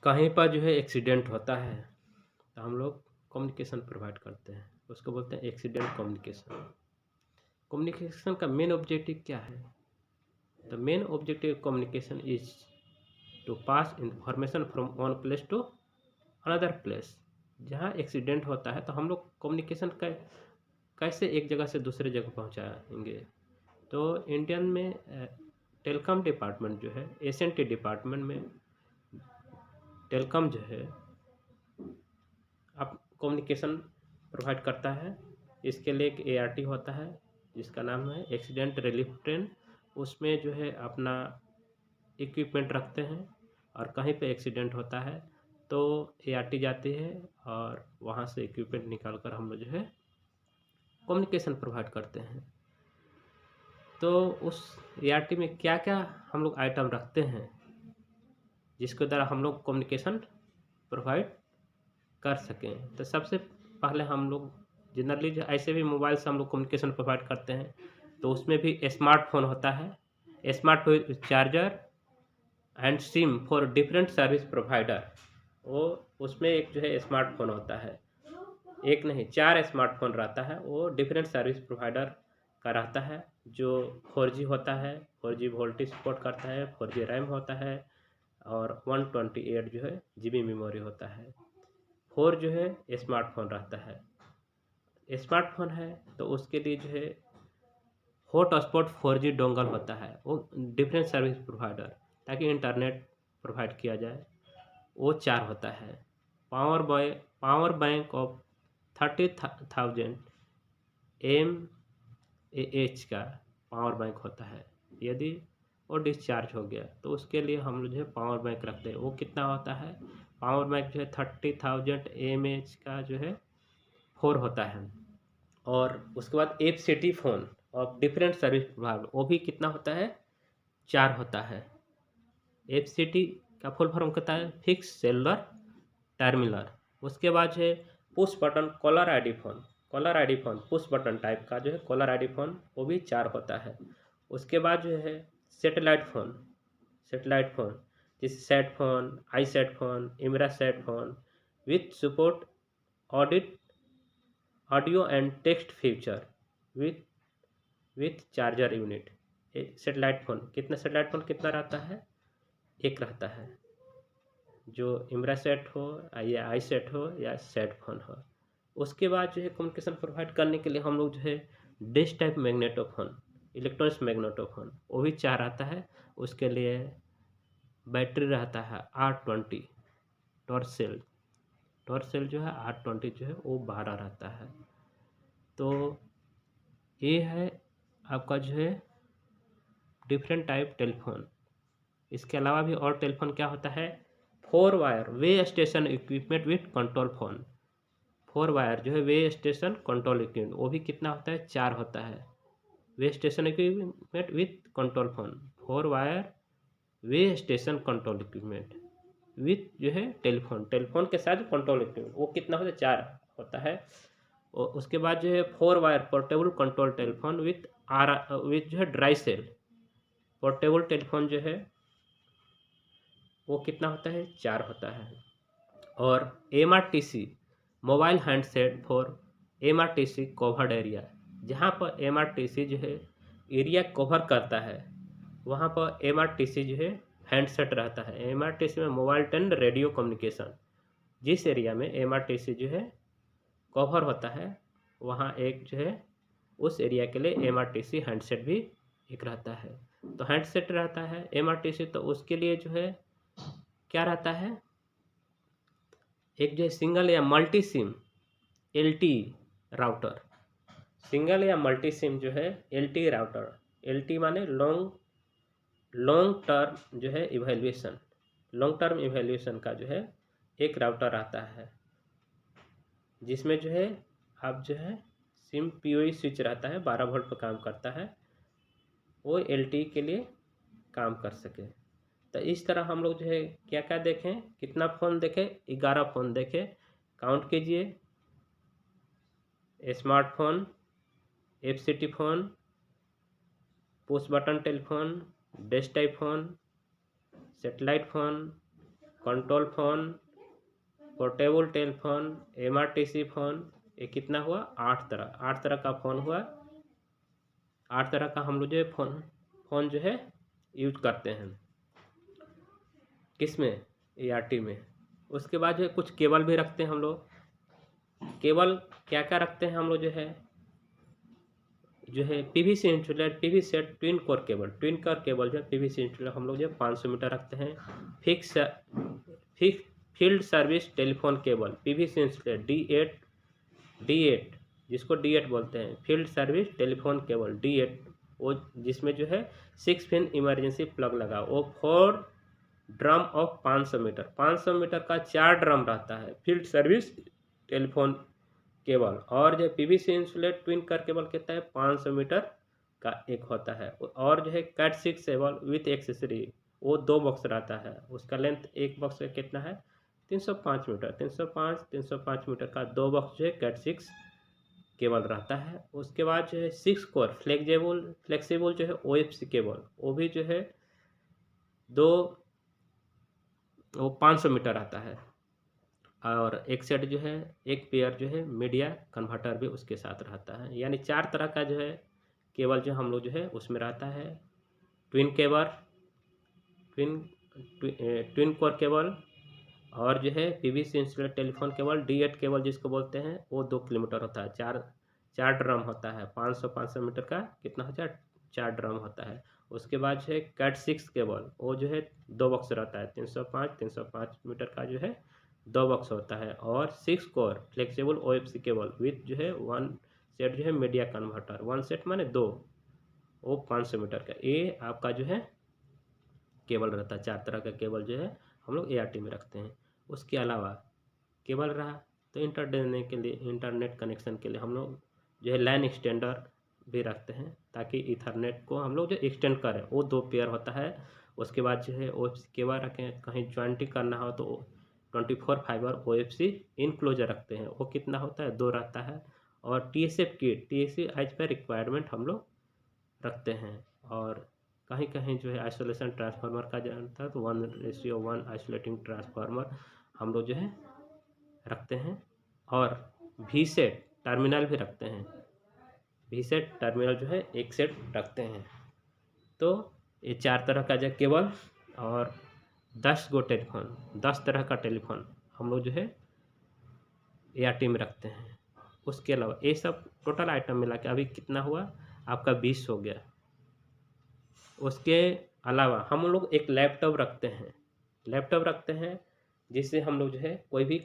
कहीं पर जो है एक्सीडेंट होता है तो हम लोग कम्युनिकेशन प्रोवाइड करते हैं, उसको बोलते हैं एक्सीडेंट कम्युनिकेशन। कम्युनिकेशन का मेन ऑब्जेक्टिव क्या है? The main objective of communication is to pass information from one place to another place. जहाँ एक्सीडेंट होता है तो हम लोग कम्युनिकेशन का कैसे एक जगह से दूसरे जगह पहुँचाएंगे। तो इंडियन में टेलीकॉम डिपार्टमेंट जो है, एस&टी डिपार्टमेंट में टेलीकॉम जो है आप कम्युनिकेशन प्रोवाइड करता है। इसके लिए एक ART होता है जिसका नाम है एक्सीडेंट रिलीफ ट्रेन। उसमें जो है अपना इक्विपमेंट रखते हैं और कहीं पे एक्सीडेंट होता है तो ART जाती है और वहाँ से इक्विपमेंट निकाल कर हम लोग जो है कम्युनिकेशन प्रोवाइड करते हैं। तो उस ART में क्या क्या हम लोग आइटम रखते हैं जिसके द्वारा हम लोग कम्युनिकेशन प्रोवाइड कर सकें। तो सबसे पहले हम लोग जनरली जो ऐसे भी मोबाइल से हम लोग कम्युनिकेशन प्रोवाइड करते हैं, तो उसमें भी स्मार्टफोन होता है। Smartphone charger and SIM for different service provider. वो उसमें एक जो है स्मार्टफोन होता है, एक नहीं 4 स्मार्टफोन रहता है। वो डिफरेंट सर्विस प्रोवाइडर का रहता है। जो 4G होता है, 4G वोल्टेज सपोर्ट करता है, 4G रैम होता है और 128 जो है GB मेमोरी होता है। 4 जो है स्मार्टफोन रहता है। स्मार्टफोन है तो उसके लिए जो है हॉटस्पॉट 4G डोंगल होता है, वो डिफरेंट सर्विस प्रोवाइडर ताकि इंटरनेट प्रोवाइड किया जाए, वो 4 होता है। पावर बैंक ऑफ 30,000 mAh का पावर बैंक होता है। यदि वो डिस्चार्ज हो गया तो उसके लिए हम लोग जो है पावर बैंक रखते हैं। वो कितना होता है? पावर बैंक जो है 30,000 mAh का जो है 4 होता है। और उसके बाद FCT फ़ोन और डिफरेंट सर्विस प्रोवाइडर, वो भी कितना होता है? 4 होता है। FCT का फुल फॉर्म कितना है? Fix cellular terminal. उसके बाद जो है push button caller ID phone push button type का जो है कॉलर आईडी फ़ोन, वो भी 4 होता है। उसके बाद जो है सैटेलाइट फ़ोन जैसे set phone, I set phone, इमरा set phone with support audit audio and text feature with charger unit. Satellite phone कितना रहता है? एक रहता है। जो इमरा सेट हो या आई सेट हो या सेट फोन हो। उसके बाद जो है कम्युनिकेशन प्रोवाइड करने के लिए हम लोग जो है डिश टाइप मैग्नेटोफोन, इलेक्ट्रॉनिक्स मैग्नेटोफोन, वो भी 4 आता है। उसके लिए बैटरी रहता है R20 टॉर्च सेल जो है R20 जो है वो 12 रहता है। तो ये है आपका जो है डिफरेंट टाइप टेलीफोन। इसके अलावा भी और टेलीफोन क्या होता है? 4 wire way station equipment with control phone. 4 wire जो है वे स्टेशन कंट्रोल इक्विपमेंट, वो भी कितना होता है? 4 होता है। Way station equipment with control phone, 4 wire way station control equipment with जो है टेलीफोन के साथ कंट्रोल इक्विपमेंट, वो कितना होता है? 4 होता है। और उसके बाद जो है 4 wire portable control telephone with जो है ड्राई सेल। पोर्टेबल टेलीफोन जो है वो कितना होता है? 4 होता है। और MRTC mobile handset for MRTC covered area, जहाँ पर MRTC जो है एरिया कवर करता है वहाँ पर MRTC जो है हैंडसेट रहता है। MRTC में मोबाइल एंड रेडियो कम्युनिकेशन, जिस एरिया में MRTC जो है कवर होता है वहाँ एक जो है उस एरिया के लिए MRTC हैंडसेट भी एक रहता है। तो हैंडसेट रहता है MRTC, तो उसके लिए जो है क्या रहता है? एक जो है सिंगल या multi SIM LTE router, single या मल्टी सिम जो है LTE राउटर। LTE माने लॉन्ग टर्म जो है इवैल्यूएशन, लॉन्ग टर्म इवैल्यूएशन का जो है एक राउटर आता है जिसमें जो है आप जो है सिम PoE स्विच रहता है, 12 वोल्ट पर काम करता है, वो LTE के लिए काम कर सके। तो इस तरह हम लोग जो है क्या क्या देखें, कितना फ़ोन देखें? 11 फ़ोन देखें। काउंट कीजिए। Smartphone, FCT phone, push button telephone, desk type phone, satellite phone, control phone, portable telephone, MRTC phone, ये कितना हुआ? 8 तरह का फ़ोन हुआ। 8 तरह का हम लोग जो है फ़ोन जो है यूज करते हैं। किस में? एआरटी में। उसके बाद जो है कुछ केबल भी रखते हैं हम लोग। केबल क्या क्या रखते हैं हम लोग जो है PVC insulate, PV set twin core cable जो है पीवीसी इंसुलेट हम लोग जो है 500 मीटर रखते हैं। Fix field service telephone cable PVC insulate D eight जिसको डी8 बोलते हैं, field service telephone cable D eight, वो जिसमें जो है 6 पिन इमरजेंसी प्लग लगा, वो 4 ड्रम ऑफ 500 मीटर का 4 ड्रम रहता है फील्ड सर्विस टेलीफोन केबल। और जो पीवीसी इंसुलेट ट्विन कर केबल कितना है? 500 मीटर का एक होता है। और जो है कैट 6 केबल विथ एक्सेसरी, वो 2 बॉक्स रहता है, उसका लेंथ एक बॉक्स का कितना है? 305 मीटर। 305 मीटर का 2 बॉक्स जो है कैट 6 केबल रहता है। उसके बाद जो है 6 कोर फ्लेक्सिबल जो है ओएफसी केबल, वो भी जो है वो 500 मीटर रहता है। और एक सेट जो है एक पेयर जो है मीडिया कन्वर्टर भी उसके साथ रहता है। यानी 4 तरह का जो है केबल जो हम लोग जो है उसमें रहता है। Twin cable, twin core cable, और जो है PVC insulate telephone cable D eight cable जिसको बोलते हैं, वो 2 किलोमीटर होता है। चार ड्रम होता है। 500 मीटर का कितना होता है? 4 ड्रम होता है। उसके बाद जो है कैट 6 केबल, वो जो है 2 बॉक्स रहता है। 305 मीटर का जो है 2 बॉक्स होता है। और 6 core flexible OFC cable with जो है 1 सेट जो है मीडिया कन्वर्टर, 1 सेट माने 2, वो 500 मीटर का ये आपका जो है केबल रहता है। 4 तरह का केबल जो है हम लोग एआरटी में रखते हैं। उसके अलावा केबल रहा तो इंटरनेट कनेक्शन के लिए हम लोग जो है लैन एक्सटेंडर भी रखते हैं, ताकि इथरनेट को हम लोग जो एक्सटेंड करें, वो 2 पेयर होता है। उसके बाद जो है ओएफसी केबल रखें, कहीं ज्वाइंटिंग करना हो तो 24 फाइबर ओएफसी इनक्लोजर रखते हैं, वो कितना होता है? 2 रहता है। और TSF kit, TSC as per requirement हम लोग रखते हैं। और कहीं कहीं जो है आइसोलेशन ट्रांसफार्मर का जानता है तो 1:1 आइसोलेटिंग ट्रांसफार्मर हम लोग जो है रखते हैं। और वी सेट टर्मिनल भी रखते हैं। वी सेट टर्मिनल जो है एक सेट रखते हैं। तो ये 4 तरह का जो केबल और 10 गो टेलीफोन, 10 तरह का टेलीफोन हम लोग जो है एआरटी में रखते हैं। उसके अलावा ये सब टोटल आइटम मिला के अभी कितना हुआ आपका? 20 हो गया। उसके अलावा हम लोग एक लैपटॉप रखते हैं जिससे हम लोग जो है कोई भी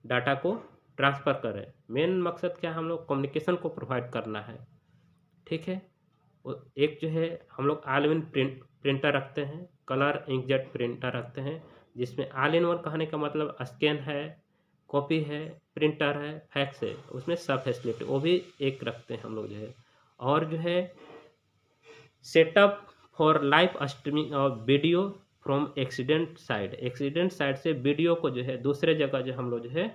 डाटा को ट्रांसफ़र करें। मेन मकसद क्या है? हम लोग कम्युनिकेशन को प्रोवाइड करना है, ठीक है। एक जो है हम लोग ऑल इन वन प्रिंटर रखते हैं, कलर इंकजेट प्रिंटर रखते हैं, जिसमें ऑल इन वन कहने का मतलब स्कैन है, कॉपी है, प्रिंटर है, फैक्स है, उसमें सब फैसिलिटी वो भी एक रखते हैं हम लोग जो है। और जो है setup for live streaming of video from accident side से वीडियो को जो है दूसरे जगह जो हम लोग जो है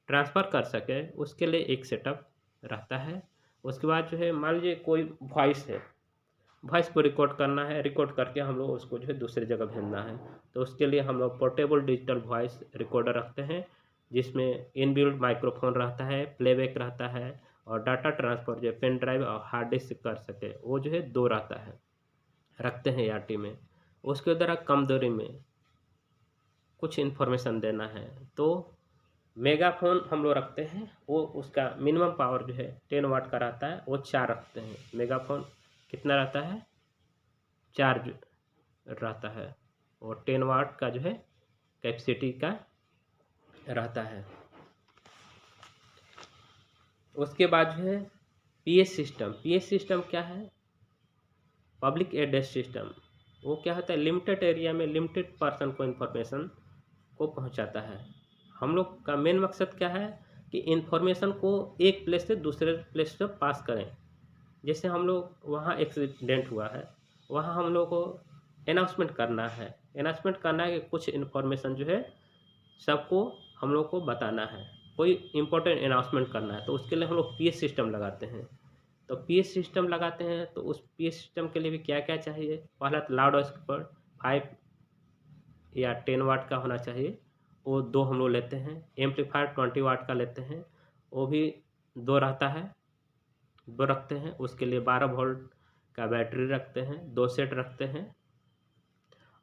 ट्रांसफ़र कर सके, उसके लिए एक सेटअप रहता है। उसके बाद जो है मान लीजिए कोई वॉइस को रिकॉर्ड करना है, रिकॉर्ड करके हम लोग उसको जो है दूसरी जगह भेजना है, तो उसके लिए हम लोग पोर्टेबल डिजिटल वॉइस रिकॉर्डर रखते हैं, जिसमें इनबिल्ट माइक्रोफोन रहता है, प्लेबैक रहता है, और डाटा ट्रांसफ़र जो पेन ड्राइव और हार्ड डिस्क से कर सके, वो जो है 2 रहता है, रखते हैं एआरटी में। उसके द्वारा कम दूरी में कुछ इन्फॉर्मेशन देना है तो मेगाफोन हम लोग रखते हैं, वो उसका मिनिमम पावर जो है 10 वाट का रहता है, वो 4 रखते हैं। मेगाफोन कितना रहता है? 4 रहता है, और 10 वाट का जो है कैपेसिटी का रहता है। उसके बाद जो है पीएस सिस्टम क्या है? Public address system. वो क्या होता है? लिमिटेड एरिया में लिमिटेड पर्सन को इन्फॉर्मेशन को पहुंचाता है। हम लोग का मेन मकसद क्या है कि इन्फॉर्मेशन को एक प्लेस से दूसरे प्लेस तक पास करें। जैसे हम लोग वहाँ एक्सीडेंट हुआ है, वहाँ हम लोग को अनाउंसमेंट करना है कि कुछ इन्फॉर्मेशन जो है सबको हम लोग को बताना है, कोई इम्पोर्टेंट अनाउंसमेंट करना है, तो उसके लिए हम लोग पीएस सिस्टम लगाते हैं। तो पीएस सिस्टम लगाते हैं तो उस पीएस सिस्टम के लिए भी क्या क्या चाहिए? पहला तो लाउड स्पीकर या 10 वाट का होना चाहिए, वो 2 हम लोग लेते हैं। एम्पलीफायर 20 वाट का लेते हैं, वो भी 2 रहता है, 2 रखते हैं। उसके लिए 12 वोल्ट का बैटरी रखते हैं, 2 सेट रखते हैं।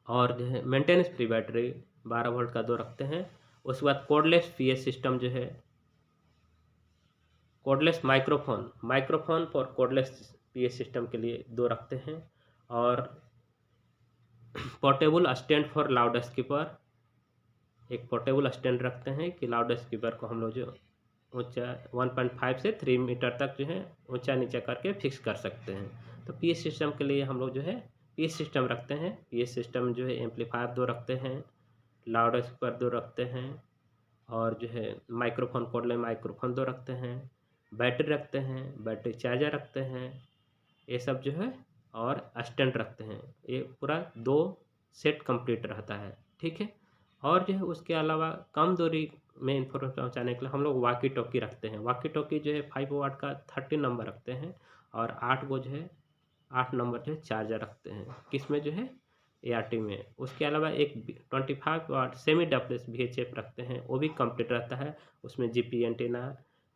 और जो है मेंटेनेंस फ्री बैटरी 12 वोल्ट का 2 रखते हैं। उसके बाद कोडलेस पीएस सिस्टम जो है, cordless microphone for cordless PS system के लिए 2 रखते हैं। और portable stand for loud speaker, एक पोर्टेबल स्टैंड रखते हैं कि लाउड स्पीकर को हम लोग जो ऊंचा 1.5 से 3 मीटर तक जो है ऊंचा नीचा करके फिक्स कर सकते हैं। तो पीएस सिस्टम के लिए हम लोग जो है पीएस सिस्टम रखते हैं। पीएस सिस्टम जो है एम्पलीफायर 2 रखते हैं, लाउड स्पीकर 2 रखते हैं, और जो है माइक्रोफोन कोडलेस माइक्रोफोन 2 रखते हैं, बैटरी रखते हैं, बैटरी चार्जर रखते हैं, ये सब जो है, और स्टैंड रखते हैं। ये पूरा 2 सेट कंप्लीट रहता है, ठीक है। और जो है उसके अलावा कम दूरी में इंफॉर्मेशन पहुंचाने के लिए हम लोग वाकी टॉकी रखते हैं। वाकी टॉकी जो है 5 वाट का 30 नंबर रखते हैं, और 8 गो जो है 8 नंबर जो है चार्जर रखते हैं, किसमें जो है ART में। उसके अलावा एक 25 वाट सेमी डबलेस VHF रखते हैं, वो भी कंप्लीट रहता है। उसमें GP एंटीना,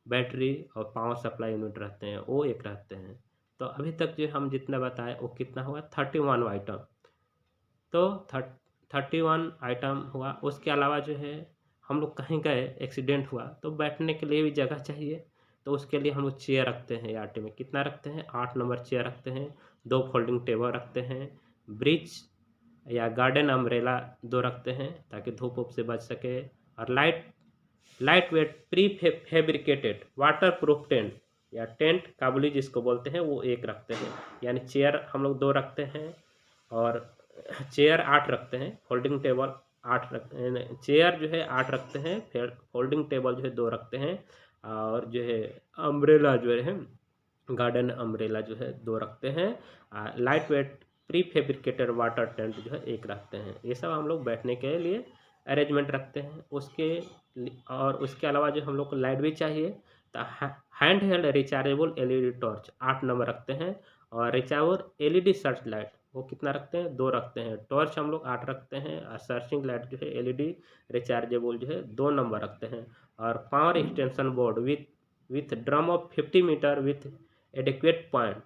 बैटरी और पावर सप्लाई यूनिट रहते हैं, वो एक रहते हैं। तो अभी तक जो हम जितना बताए वो कितना हुआ, 31 आइटम। तो 31 आइटम हुआ। उसके अलावा जो है हम लोग कहीं गए, एक्सीडेंट हुआ, तो बैठने के लिए भी जगह चाहिए। तो उसके लिए हम लोग चेयर रखते हैं। ART में कितना रखते हैं, 8 नंबर चेयर रखते हैं, 2 फोल्डिंग टेबल रखते हैं, ब्रिज या गार्डन अम्ब्रेला 2 रखते हैं ताकि धूप वूप से बच सके, और light weight pre fabricated water proof tent या टेंट काबुली जिसको बोलते हैं, वो 1 रखते हैं। यानी चेयर हम लोग 2 रखते हैं, और चेयर 8 रखते हैं, फोल्डिंग टेबल 8 रखते, चेयर जो है 8 रखते हैं, फिर फोल्डिंग टेबल जो है 2 रखते हैं, और जो है अम्ब्रेला जो है गार्डन अम्ब्रेला जो है 2 रखते हैं। Light weight pre fabricated water tent जो है 1 रखते हैं। ये सब हम लोग बैठने के लिए अरेंजमेंट रखते हैं। और उसके अलावा जो हम लोग को लाइट भी चाहिए, तो hand held rechargeable LED torch 8 number रखते हैं, और रिचार्जेबल LED सर्च लाइट वो कितना रखते हैं, 2 रखते हैं। टॉर्च हम लोग 8 रखते हैं, और सर्चिंग लाइट जो है LED रिचार्जेबल जो है 2 नंबर रखते हैं। और power extension board with drum of 50 metre with adequate point,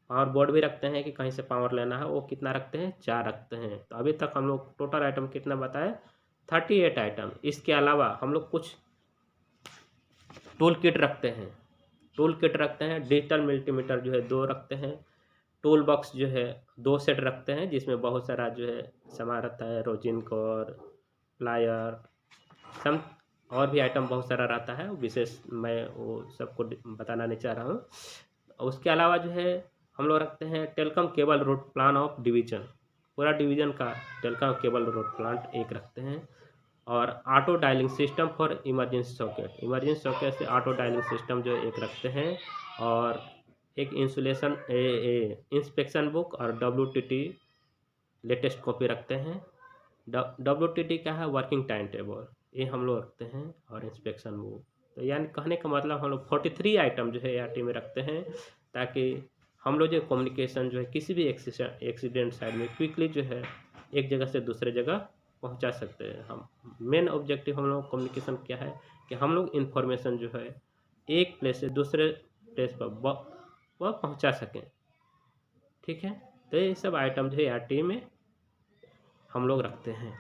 power board भी रखते हैं कि कहीं से पावर लेना है, वो कितना रखते हैं, 4 रखते हैं। तो अभी तक हम लोग टोटल आइटम कितना बताए, 38 आइटम। इसके अलावा हम लोग कुछ टूल किट रखते हैं। डिजिटल मल्टीमीटर जो है 2 रखते हैं। टूल बॉक्स जो है 2 सेट रखते हैं, जिसमें बहुत सारा जो है सामान रहता है, रोजिन कोर, प्लायर, सम और भी आइटम बहुत सारा रहता है। विशेष मैं वो सबको बताना नहीं चाह रहा हूँ। उसके अलावा जो है हम लोग रखते हैं telecom cable route plan of division, पूरा डिवीजन का टेलीकॉम केबल रूट प्लांट 1 रखते हैं। और auto dialling system for emergency socket से ऑटो डायलिंग सिस्टम जो 1 रखते हैं। और एक इंस्पेक्शन बुक और WTT लेटेस्ट कॉपी रखते हैं। WTT क्या है, वर्किंग टाइम टेबल, ये हम लोग रखते हैं, और इंस्पेक्शन बुक। तो यानी कहने का मतलब हम लोग 43 आइटम जो है ART में रखते हैं, ताकि हम लोग जो कम्युनिकेशन जो है किसी भी एक्सीडेंट साइड में क्विकली जो है एक जगह से दूसरे जगह पहुंचा सकते हैं। हम मेन ऑब्जेक्टिव हम लोग कम्युनिकेशन क्या है कि हम लोग इन्फॉर्मेशन जो है एक प्लेस से दूसरे प्लेस पर वह पहुंचा सकें, ठीक है। तो ये सब आइटम जो है ART में हम लोग रखते हैं।